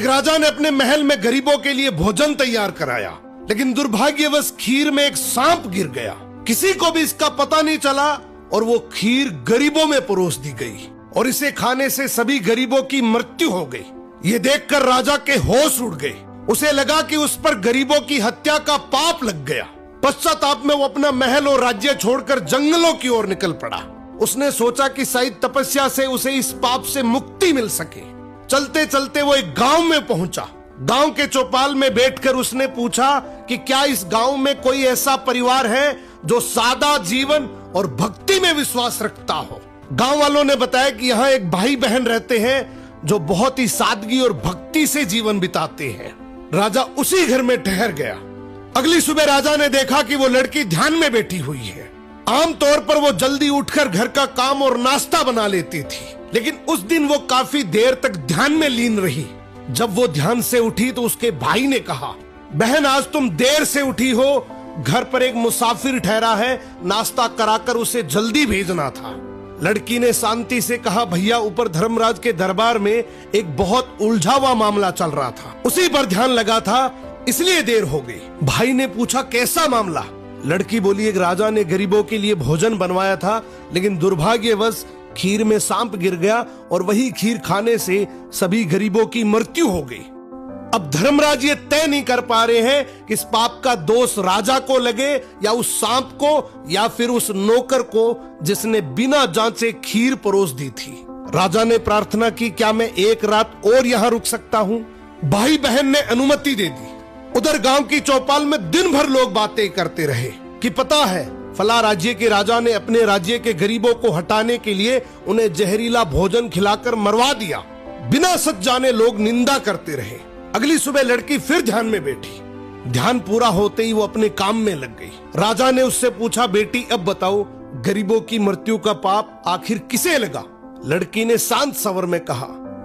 एक राजा ने अपने महल में गरीबों के लिए भोजन तैयार कराया, लेकिन दुर्भाग्यवश खीर में एक सांप गिर गया। किसी को भी इसका पता नहीं चला और वो खीर गरीबों में परोस दी गई और इसे खाने से सभी गरीबों की मृत्यु हो गई। ये देखकर राजा के होश उड़ गए। उसे लगा कि उस पर गरीबों की हत्या का पाप लग गया। पश्चाताप में वो अपना महल और राज्य छोड़कर जंगलों की ओर निकल पड़ा। उसने सोचा कि शायद तपस्या से उसे इस पाप से मुक्ति मिल सके। चलते चलते वो एक गांव में पहुंचा। गांव के चौपाल में बैठकर उसने पूछा कि क्या इस गांव में कोई ऐसा परिवार है जो सादा जीवन और भक्ति में विश्वास रखता हो। गांव वालों ने बताया कि यहाँ एक भाई बहन रहते हैं जो बहुत ही सादगी और भक्ति से जीवन बिताते हैं। राजा उसी घर में ठहर गया। अगली सुबह राजा ने देखा कि वो लड़की ध्यान में बैठी हुई है। आमतौर पर वो जल्दी उठकर घर का काम और नाश्ता बना लेती थी, लेकिन उस दिन वो काफी देर तक ध्यान में लीन रही। जब वो ध्यान से उठी तो उसके भाई ने कहा, बहन आज तुम देर से उठी हो, घर पर एक मुसाफिर ठहरा है, नाश्ता कराकर उसे जल्दी भेजना था। लड़की ने शांति से कहा, भैया ऊपर धर्मराज के दरबार में एक बहुत उलझा हुआ मामला चल रहा था, उसी पर ध्यान लगा था, इसलिए देर हो गई। भाई ने पूछा, कैसा मामला? लड़की बोली, एक राजा ने गरीबों के लिए भोजन बनवाया था, लेकिन दुर्भाग्यवश खीर में सांप गिर गया और वही खीर खाने से सभी गरीबों की मृत्यु हो गई। अब धर्मराज ये तय नहीं कर पा रहे हैं कि इस पाप का दोष राजा को लगे या उस सांप को या फिर उस नौकर को जिसने बिना जांचे खीर परोस दी थी। राजा ने प्रार्थना की, क्या मैं एक रात और यहाँ रुक सकता हूँ? भाई बहन ने अनुमति दे दी। उधर गांव की चौपाल में दिन भर लोग बातें करते रहे कि पता है फला राज्य के राजा ने अपने राज्य के गरीबों को हटाने के लिए उन्हें जहरीला भोजन खिलाकर मरवा दिया। बिना सच जाने लोग निंदा करते रहे। अगली सुबह लड़की फिर ध्यान में बैठी। ध्यान पूरा होते ही वो अपने काम में लग गई। राजा ने उससे पूछा, बेटी अब बताओ गरीबों की मृत्यु का पाप आखिर किसे लगा? लड़की ने शांत स्वर में कहा,